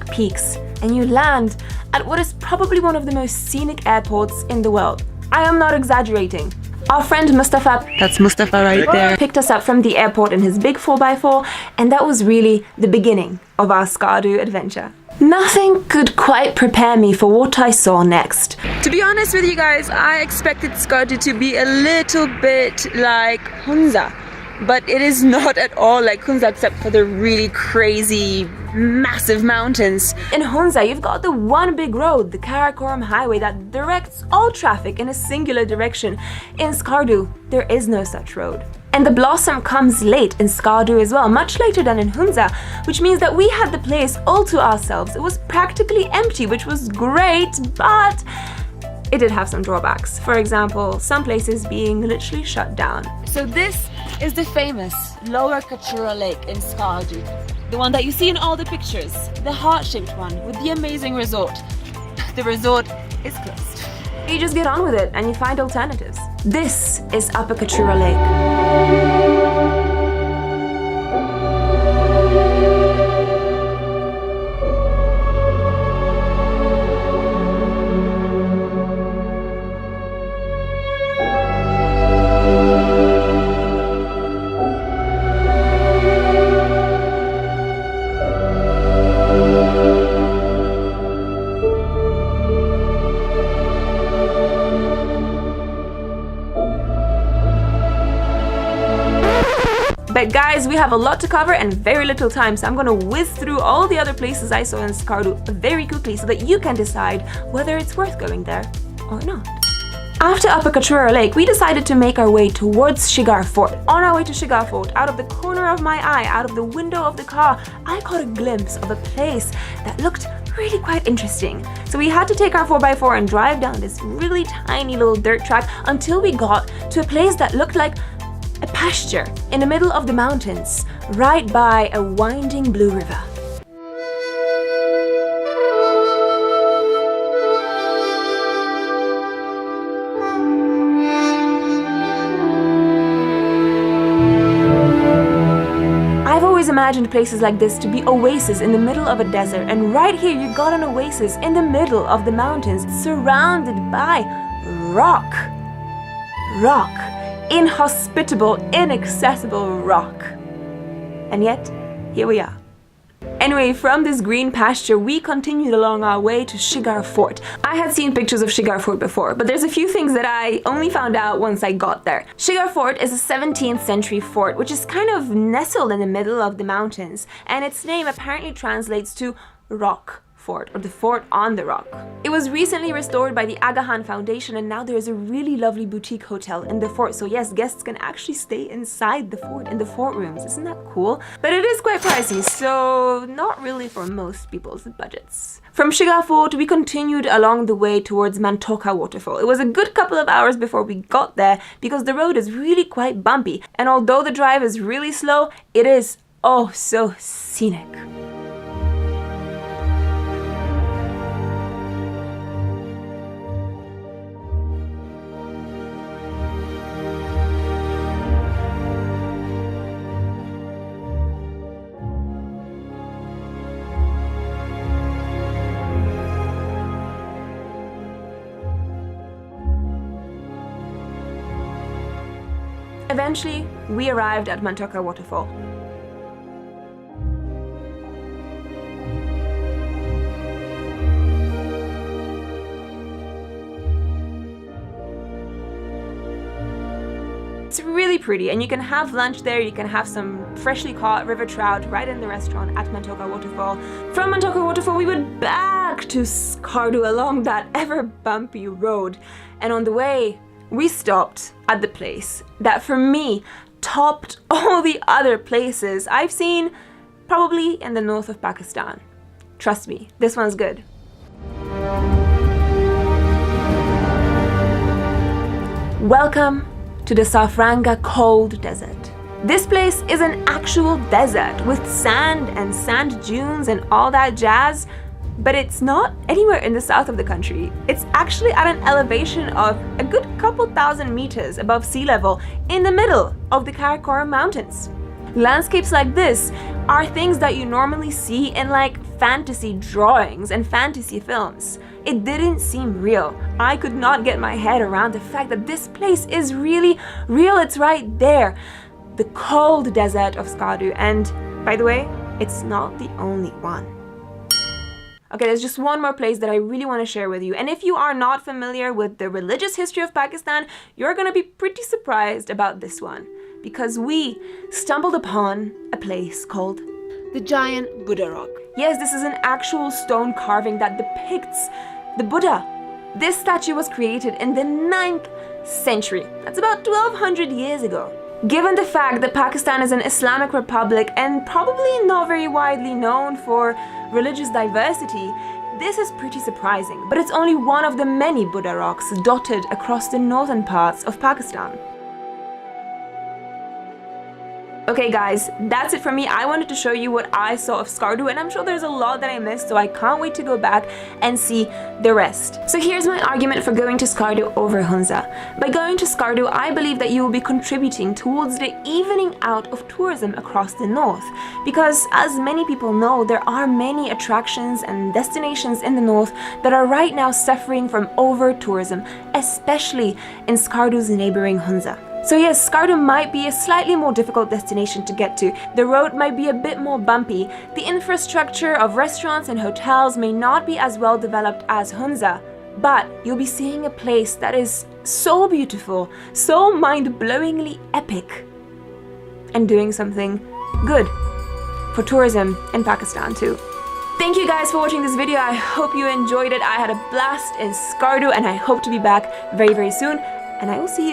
peaks, and you land at what is probably one of the most scenic airports in the world. I am not exaggerating. Our friend Mustafa, that's Mustafa right there, picked us up from the airport in his big 4x4, and that was really the beginning of our Skardu adventure. Nothing could quite prepare me for what I saw next. To be honest with you guys, I expected Skardu to be a little bit like Hunza, but it is not at all like Hunza except for the really crazy, massive mountains. In Hunza, you've got the one big road, the Karakoram highway, that directs all traffic in a singular direction. In Skardu, there is no such road. And the blossom comes late in Skardu as well, much later than in Hunza, which means that we had the place all to ourselves. It was practically empty, which was great, but it did have some drawbacks. For example, some places being literally shut down. So this is the famous Lower Kachura Lake in Skardu. The one that you see in all the pictures, the heart-shaped one with the amazing resort. The resort is closed. You just get on with it and you find alternatives. This is Upper Kachura Lake. But guys, we have a lot to cover and very little time, so I'm gonna whiz through all the other places I saw in Skardu very quickly so that you can decide whether it's worth going there or not. After Upper Kachura Lake, we decided to make our way towards Shigar Fort. On our way to Shigar Fort, out of the corner of my eye, out of the window of the car, I caught a glimpse of a place that looked really quite interesting. So we had to take our 4x4 and drive down this really tiny little dirt track until we got to a place that looked like a pasture in the middle of the mountains, right by a winding blue river. I've always imagined places like this to be oases in the middle of a desert, and right here you got an oasis in the middle of the mountains, surrounded by rock. Inhospitable, inaccessible rock. And yet, here we are. Anyway, from this green pasture, we continued along our way to Shigar Fort. I had seen pictures of Shigar Fort before, but there's a few things that I only found out once I got there. Shigar Fort is a 17th century fort, which is kind of nestled in the middle of the mountains, and its name apparently translates to rock fort, or the fort on the rock. It was recently restored by the Agahan Foundation, and now there is a really lovely boutique hotel in the fort. So yes, guests can actually stay inside the fort, in the fort rooms. Isn't that cool? But it is quite pricey, so not really for most people's budgets. From Shigar Fort, we continued along the way towards Mantoka Waterfall. It was a good couple of hours before we got there because the road is really quite bumpy. And although the drive is really slow, it is oh so scenic. Eventually, we arrived at Mantoka Waterfall. It's really pretty, and you can have lunch there. You can have some freshly caught river trout right in the restaurant at Mantoka Waterfall. From Mantoka Waterfall, we went back to Skardu along that ever bumpy road, and on the way, we stopped at the place that for me topped all the other places I've seen probably in the north of Pakistan. Trust me, this one's good. Welcome to the Safranga cold desert. This place is an actual desert with sand and sand dunes and all that jazz. But it's not anywhere in the south of the country. It's actually at an elevation of a good couple thousand meters above sea level in the middle of the Karakoram Mountains. Landscapes like this are things that you normally see in like fantasy drawings and fantasy films. It didn't seem real. I could not get my head around the fact that this place is really real. It's right there. The cold desert of Skardu. And by the way, it's not the only one. Okay, there's just one more place that I really want to share with you. And if you are not familiar with the religious history of Pakistan, you're gonna be pretty surprised about this one. Because we stumbled upon a place called the Giant Buddha Rock. Yes, this is an actual stone carving that depicts the Buddha. This statue was created in the 9th century. That's about 1200 years ago. Given the fact that Pakistan is an Islamic republic and probably not very widely known for religious diversity, this is pretty surprising. But it's only one of the many Buddha rocks dotted across the northern parts of Pakistan. Okay guys, that's it from me. I wanted to show you what I saw of Skardu, and I'm sure there's a lot that I missed, so I can't wait to go back and see the rest. So here's my argument for going to Skardu over Hunza. By going to Skardu, I believe that you will be contributing towards the evening out of tourism across the north. Because as many people know, there are many attractions and destinations in the north that are right now suffering from over-tourism, especially in Skardu's neighboring Hunza. So yes, Skardu might be a slightly more difficult destination to get to. The road might be a bit more bumpy. The infrastructure of restaurants and hotels may not be as well developed as Hunza. But you'll be seeing a place that is so beautiful, so mind-blowingly epic, and doing something good for tourism in Pakistan too. Thank you guys for watching this video. I hope you enjoyed it. I had a blast in Skardu and I hope to be back very, very soon. And I will see you guys